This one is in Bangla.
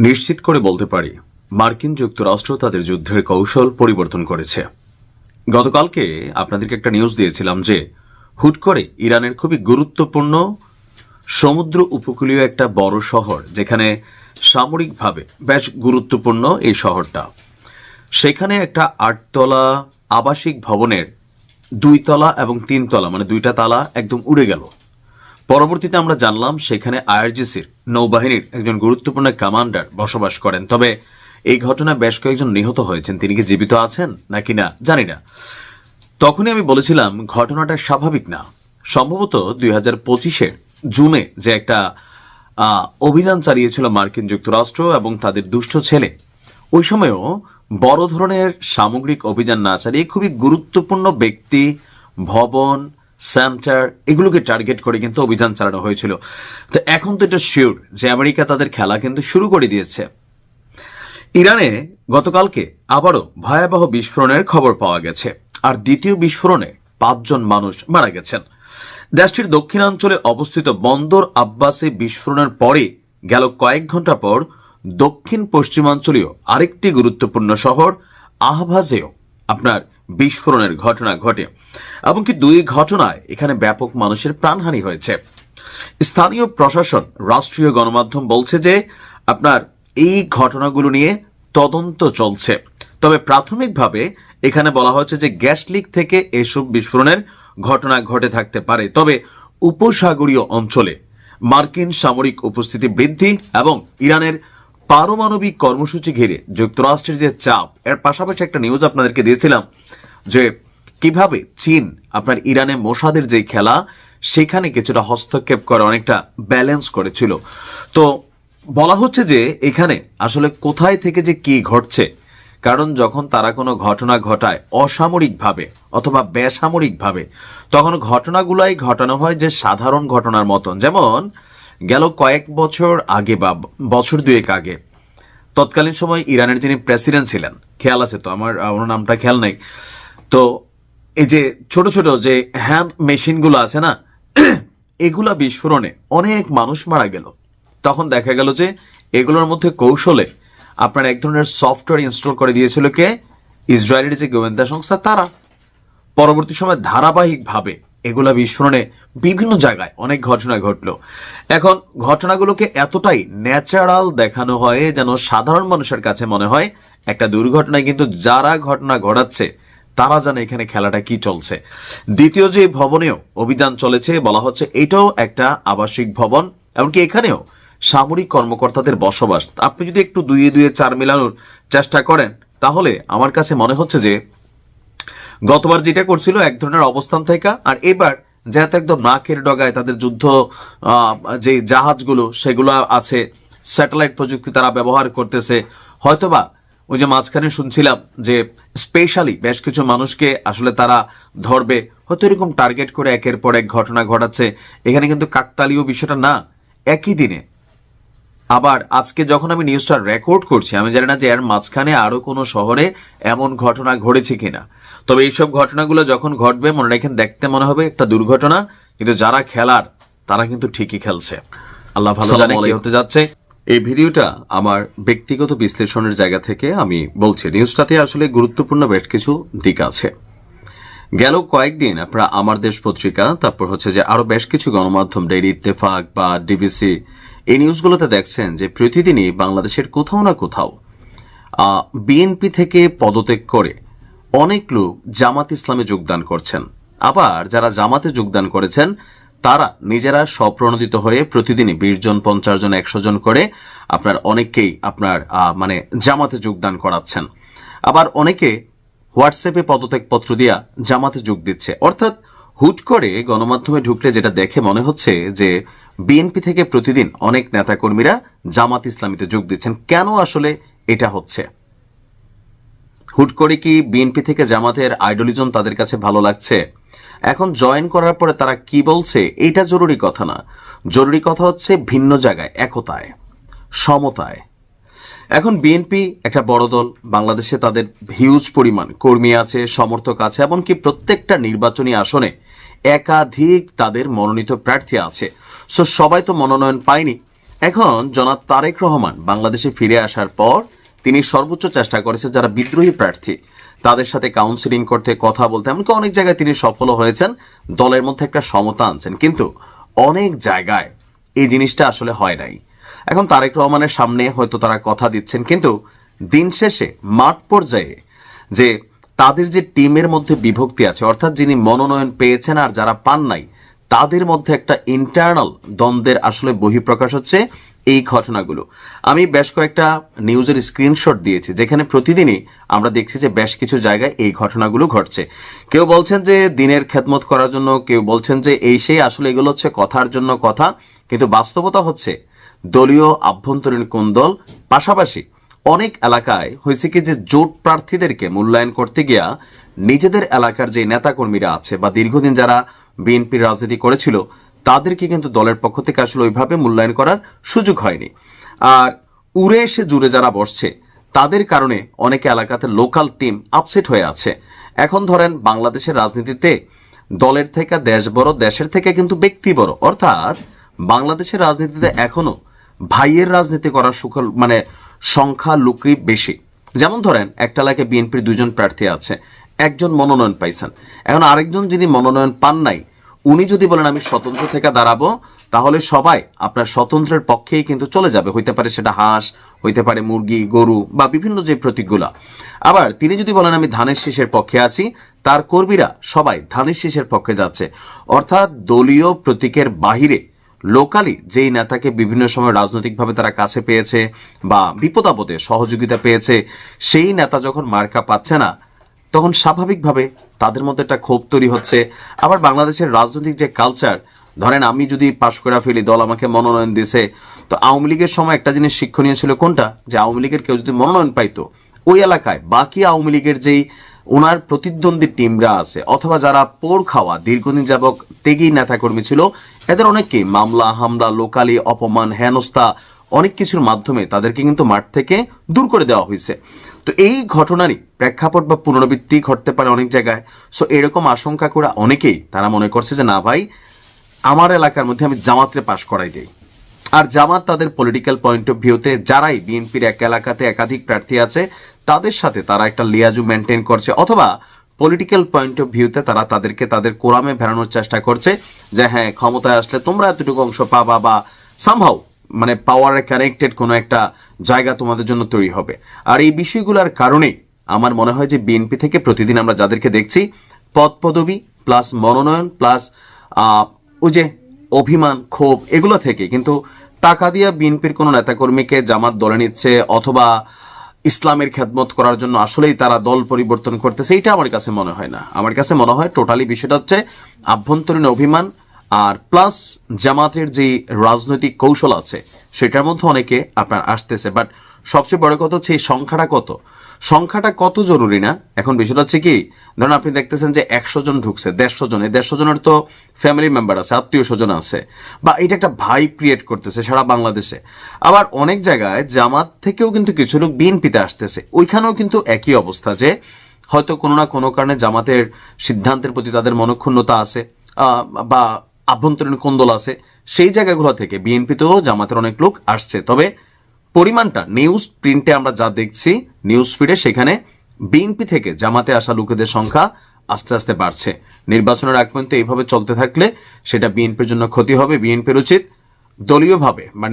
নিশ্চিত করে বলতে পারি মার্কিন যুক্তরাষ্ট্র তাদের যুদ্ধের কৌশল পরিবর্তন করেছে। গতকালকে আপনাদেরকে একটা নিউজ দিয়েছিলাম যে হুট করে ইরানের খুবই গুরুত্বপূর্ণ সমুদ্র উপকূলীয় একটা বড় শহর, যেখানে সামরিকভাবে বেশ গুরুত্বপূর্ণ এই শহরটা, সেখানে একটা 8তলা আবাসিক ভবনের 2 তলা এবং 3 তলা মানে 2টা তালা একদম উড়ে গেল। পরবর্তীতে আমরা জানলাম সেখানে আইআরজিসির নৌবাহিনীর একজন গুরুত্বপূর্ণ কমান্ডার বসবাস করেন। তবে এই ঘটনায় বেশ কয়েকজন নিহত হয়েছেন। তিনি কি জীবিত আছেন নাকি না জানি না। তখনই আমি বলেছিলাম ঘটনাটা স্বাভাবিক না। সম্ভবত 2025-এর জুনে যে একটা অভিযান চালিয়েছিল মার্কিন যুক্তরাষ্ট্র এবং তাদের দুষ্ট ছেলে, ওই সময়ও বড় ধরনের সামগ্রিক অভিযান না চালিয়ে খুবই গুরুত্বপূর্ণ ব্যক্তি, ভবন, সেন্টার এগুলোকে টার্গেট করে কিন্তু অভিযান চালানো হয়েছিল। তো এখন তো এটা শিওর যে আমেরিকা তাদের খেলা কিন্তু শুরু করে দিয়েছে। ইরানে গতকালকে আবারও ভয়াবহ বিস্ফোরণের খবর পাওয়া গেছে, আর দ্বিতীয় বিস্ফোরণে 5 জন মানুষ মারা গেছেন। দেশটির দক্ষিণাঞ্চলে অবস্থিত বন্দর আব্বাসে বিস্ফোরণের পরে গেল কয়েক ঘন্টা পর দক্ষিণ পশ্চিমাঞ্চলীয় আরেকটি গুরুত্বপূর্ণ শহর আহভাজেও আপনার বিস্ফোরণের ঘটনা ঘটে, এমনকি 2 ঘটনায় এখানে ব্যাপক মানুষের প্রাণহানি হয়েছে। স্থানীয় প্রশাসন, রাষ্ট্রীয় গণমাধ্যম বলছে যে আপনার এই ঘটনাগুলো নিয়ে তদন্ত চলছে। তবে প্রাথমিকভাবে এখানে বলা হচ্ছে যে গ্যাস লিক থেকে এসব বিস্ফোরণের ঘটনা ঘটে থাকতে পারে। তবে উপসাগরীয় অঞ্চলে মার্কিন সামরিক উপস্থিতি বৃদ্ধি এবং ইরানের পারমাণবিক কর্মসূচি ঘিরে যুক্তরাষ্ট্রের যে চাপ, এর পাশাপাশি একটা নিউজ আপনাদেরকে দিয়েছিলাম যে কিভাবে চীন আপনার ইরানে মোসাদের যে খেলা সেখানে কিছুটা হস্তক্ষেপ করে অনেকটা ব্যালেন্স করেছিল। তো বলা হচ্ছে যে এখানে আসলে কোথায় থেকে যে কি ঘটছে, কারণ যখন তারা কোনো ঘটনা ঘটায় অসামরিকভাবে অথবা বেসামরিকভাবে, তখন ঘটনাগুলাই ঘটানো হয় যে সাধারণ ঘটনার মতন। যেমন গেল কয়েক বছর আগে বা বছর 2 আগে তৎকালীন সময় ইরানের যিনি প্রেসিডেন্ট ছিলেন, খেয়াল আছে তো আমার ওনার নামটা খেয়াল নেই, তো এই যে ছোট ছোট যে হ্যান্ড মেশিনগুলো আছে না, এগুলা বিস্ফোরণে অনেক মানুষ মারা গেল। তখন দেখা গেল যে এগুলোর মধ্যে কৌশলে আপনার এক ধরনের সফটওয়্যার ইনস্টল করে দিয়েছিল কে? ইসরায়েলের যে গোয়েন্দা সংস্থা তারা। পরবর্তী সময় ধারাবাহিকভাবে এগুলা বিস্ফোরণে বিভিন্ন জায়গায় অনেক ঘটনা ঘটলো। এখন ঘটনাগুলোকে এতটাই ন্যাচারাল দেখানো হয় যেন সাধারণ মানুষের কাছে মনে হয় একটা দুর্ঘটনায়, কিন্তু যারা ঘটনা ঘটাচ্ছে তারা জানে এখানে খেলাটা কি চলছে। দ্বিতীয় যে ভবনেও অভিযান চলেছে, বলা হচ্ছে এটাও একটা আবাসিক ভবন, এমনকি এখানেও সামরিক কর্মকর্তাদের বসবাস। আপনি যদি একটু 2 এ 4 মেলানোর চেষ্টা করেন, তাহলে আমার কাছে মনে হচ্ছে যে গতবার যেটা করছিল এক ধরনের অবস্থান থেকে, আর এবার যেহেতু একদম নাকের ডগায় তাদের যুদ্ধ যে জাহাজগুলো সেগুলো আছে, স্যাটেলাইট প্রযুক্তি তারা ব্যবহার করতেছে, হয়তোবা ওই যে মাঝখানে শুনছিলাম যে স্পেশালি বেশ কিছু মানুষকে আসলে তারা ধরবে, হয়তো এরকম টার্গেট করে একের পর এক ঘটনা ঘটাচ্ছে। এখানে কিন্তু কাকতালীয় বিষয়টা না। একই দিনে আবার আজকে যখন আমি নিউজটা রেকর্ড করছি, আমি জানি না যে এর মাঝখানে আরো কোনো শহরে এমন ঘটনা ঘটেছে কিনা। তবে এইসব ঘটনাগুলো যখন ঘটবে মনে রাখেন, দেখতে মনে হবে একটা দুর্ঘটনা, কিন্তু যারা খেলার তারা কিন্তু ঠিকই খেলছে। আল্লাহ ভালো জানে কি হতে যাচ্ছে। এই ভিডিওটা আমার ব্যক্তিগত বিশ্লেষণের জায়গা থেকে আমি বলছি। নিউজটাতে আসলে গুরুত্বপূর্ণ বেশ কিছু দিক আছে। গেল কয়েকদিন আপনারা আমার দেশ পত্রিকা, তারপর হচ্ছে যে আরো বেশ কিছু গণমাধ্যম, ডেইলি ইত্তেফাক বা ডিবিসি, এই নিউজগুলোতে দেখছেন যে প্রতিদিনই বাংলাদেশের কোথাও না কোথাও বিএনপি থেকে পদত্যাগ করে অনেক লোক জামাত ইসলামে যোগদান করছেন। আবার যারা জামাতে যোগদান করেছেন তারা নিজেরা স্বপ্রণোদিত হয়ে প্রতিদিনই 20 জন, 50 জন, 100 জন করে আপনার অনেককেই আপনার মানে জামাতে যোগদান করাচ্ছেন। আবার অনেকে হোয়াটসঅ্যাপে পদত্যাগপত্র দিয়া জামাতে যোগ দিচ্ছে। অর্থাৎ হুট করে গণমাধ্যমে ঢুকলে যেটা দেখে মনে হচ্ছে যে বিএনপি থেকে প্রতিদিন অনেক নেতাকর্মীরা জামাত ইসলামীতে যোগ দিচ্ছেন। কেন আসলে এটা হচ্ছে? হুট করে কি বিএনপি থেকে জামাতের আইডলিজম তাদের কাছে ভালো লাগছে? এখন জয়েন করার পরে তারা কি বলছে এটা জরুরি কথা না। জরুরি কথা হচ্ছে ভিন্ন জায়গায় একতায়, সমতায়। এখন বিএনপি একটা বড় দল, বাংলাদেশে তাদের হিউজ পরিমাণ কর্মী আছে, সমর্থক আছে, এমনকি প্রত্যেকটা নির্বাচনী আসনে একাধিক তাদের মনোনীত প্রার্থী আছে। সো সবাই তো মনোনয়ন পায়নি। এখন জনাব তারেক রহমান বাংলাদেশে ফিরে আসার পর তিনি সর্বোচ্চ চেষ্টা করেছে যারা বিদ্রোহী প্রার্থী তাদের সাথে কাউন্সিলিং করতে, কথা বলতে, এমনকি অনেক জায়গায় তিনি সফল হয়েছেন, দলের মধ্যে একটা সমতা আনছেন, কিন্তু অনেক জায়গায় এই জিনিসটা আসলে হয় নাই। এখন তারেক রহমানের সামনে হয়তো তারা কথা দিচ্ছেন, কিন্তু দিন শেষে মাঠ পর্যায়ে যে তাদের যে টিমের মধ্যে বিভক্তি আছে, অর্থাৎ যিনি মনোনয়ন পেয়েছেন আর যারা পান নাই, তাদের মধ্যে একটা ইন্টারনাল দ্বন্দ্বের আসলে বহিঃপ্রকাশ হচ্ছে এই ঘটনাগুলো। আমি বেশ কয়েকটা নিউজের স্ক্রিনশট দিয়েছি, যেখানে প্রতিদিনই আমরা দেখছি যে বেশ কিছু জায়গায় এই ঘটনাগুলো ঘটছে। কেউ বলছেন যে দিনের খেদমত করার জন্য, কেউ বলছেন যে এই সেই, আসলে এগুলো হচ্ছে কথার জন্য কথা, কিন্তু বাস্তবতা হচ্ছে দলীয় আভ্যন্তরীণ কোন্দল। পাশাপাশি অনেক এলাকায় হয়েছে কি যে জোট প্রার্থীদেরকে মূল্যায়ন করতে গিয়া নিজেদের এলাকার যে নেতাকর্মীরা আছে বা দীর্ঘদিন যারা বিএনপির রাজনীতি করেছিল তাদেরকে কিন্তু দলের পক্ষ থেকে আসলে ওইভাবে মূল্যায়ন করার সুযোগ হয়নি। আর উড়ে এসে জুড়ে যারা বসছে তাদের কারণে অনেক এলাকাতে লোকাল টিম আপসেট হয়ে আছে। এখন ধরেন বাংলাদেশের রাজনীতিতে দলের থেকে দেশ বড়, দেশের থেকে কিন্তু ব্যক্তি বড়, অর্থাৎ বাংলাদেশের রাজনীতিতে এখনো ভাইয়ের রাজনীতি করার সংখ্যা লোকই বেশি। যেমন ধরেন একটা এলাকায় বিএনপির 2 জন প্রার্থী আছে, একজন মনোনয়ন পাইছেন, এখন আরেকজন যিনি মনোনয়ন পান নাই উনি যদি বলেন আমি স্বতন্ত্র থেকে দাঁড়াবো, তাহলে সবাই আপনার স্বতন্ত্রের পক্ষেই কিন্তু চলে যাবে। হইতে পারে সেটা হাঁস, হইতে পারে মুরগি, গরু বা বিভিন্ন যে প্রতীকগুলা। আবার তিনি যদি বলেন আমি ধানের শীষের পক্ষে আছি, তার কর্মীরা সবাই ধানের শীষের পক্ষে যাচ্ছে। অর্থাৎ দলীয় প্রতীকের বাহিরে লোকালি যেই নেতাকে বিভিন্ন সময় রাজনৈতিকভাবে তারা কাছে পেয়েছে বা বিপদ আপদে সহযোগিতা পেয়েছে, সেই নেতা যখন মার্কা পাচ্ছে না, তখন স্বাভাবিকভাবে তাদের মধ্যে একটা ক্ষোভ তৈরি হচ্ছে। আবার বাংলাদেশের রাজনৈতিক যে কালচার, ধরেন আমি যদি পাশ করে ফেলি, দল আমাকে মনোনয়ন দিয়েছে, তো আওয়ামী লীগের সময় একটা জিনিস শিক্ষণীয় ছিল কোনটা, যে আওয়ামী লীগের কেউ যদি মনোনয়ন পাইতো, ওই এলাকায় বাকি আওয়ামী লীগের যেই ওনার প্রতিদ্বন্দ্বী টিমরা আছে অথবা যারা পোড় খাওয়া দীর্ঘদিন যাবক ত্যাগী নেতাকর্মী ছিল, এদের অনেককেই মামলা হামলা, লোকালি অপমান, হেনস্থা, অনেক কিছুর মাধ্যমে তাদেরকে কিন্তু মাঠ থেকে দূর করে দেওয়া হয়েছে। তো এই ঘটনারই প্রেক্ষাপট বা পুনরাবৃত্তি ঘটতে পারে অনেক জায়গায়। সো এরকম আশঙ্কা করে অনেকেই তারা মনে করছে যে না ভাই, আমার এলাকার মধ্যে আমি জামাতরে পাশ করাই দেই। আর জামাত তাদের পলিটিক্যাল পয়েন্ট অফ ভিউতে যারাই বিএনপির এক এলাকাতে একাধিক প্রার্থী আছে তাদের সাথে তারা একটা লিয়াজু মেনটেন করছে, অথবা পলিটিক্যাল পয়েন্ট অফ ভিউতে তারা তাদেরকে তাদের কোরামে ভেড়ানোর চেষ্টা করছে যে হ্যাঁ, ক্ষমতায় আসলে তোমরা এতটুকু অংশ পাবা বা সামহাউ পাওয়ারে কানেক্টেড কোনো একটা জায়গা তোমাদের জন্য তৈরি হবে। আর এই বিষয়গুলোর কারণে আমার মনে হয় যে বিএনপি থেকে প্রতিদিন আমরা যাদেরকে দেখছি, পদ পদবি প্লাস মনোনয়ন প্লাস ওই যে অভিমান, ক্ষোভ, এগুলো থেকে কিন্তু টাকা দিয়ে বিএনপির কোনো নেতাকর্মীকে জামাত দলে নিচ্ছে অথবা ইসলামের খেদমত করার জন্য আসলেই তারা দল পরিবর্তন করতেছে, এটা আমার কাছে মনে হয় না। আমার কাছে মনে হয় টোটালি বিষয়টা হচ্ছে আভ্যন্তরীণ অভিমান আর প্লাস জামাতের যে রাজনৈতিক কৌশল আছে সেটার মধ্যে অনেকে আপনার আসতেছে। বাট সবচেয়ে বড় কথা হচ্ছে এই সংখ্যাটা কত জরুরি না। এখন বিষয়টা হচ্ছে কি, ধরুন আপনি দেখতেছেন যে 100 জন ঢুকছে, 150 জন, এই 150 জনের তো ফ্যামিলি মেম্বার আছে, আত্মীয় স্বজন আছে, বা এটা একটা ভাই ক্রিয়েট করতেছে সারা বাংলাদেশে। আবার অনেক জায়গায় জামাত থেকেও কিন্তু কিছু লোক বিএনপিতে আসতেছে, ওইখানেও কিন্তু একই অবস্থা, যে হয়তো কোনো না কোনো কারণে জামাতের সিদ্ধান্তের প্রতি তাদের মনক্ষুণ্ণতা আছে বা আভ্যন্তরীণ কোন্দল আছে, সেই জায়গাগুলো থেকে বিএনপিতেও জামাতের অনেক লোক আসছে। তবে পরিমাণটা নিউজ প্রিন্টে আমরা যা দেখছি, নিউজ ফিডে, সেখানে বিএনপি থেকে জামাতে আসা লোকেদের সংখ্যা আস্তে আস্তে বাড়ছে। নির্বাচনের আগ পর্যন্ত এইভাবে চলতে থাকলে সেটা বিএনপির জন্য ক্ষতি হবে। বিএনপির উচিত দলীয়ভাবে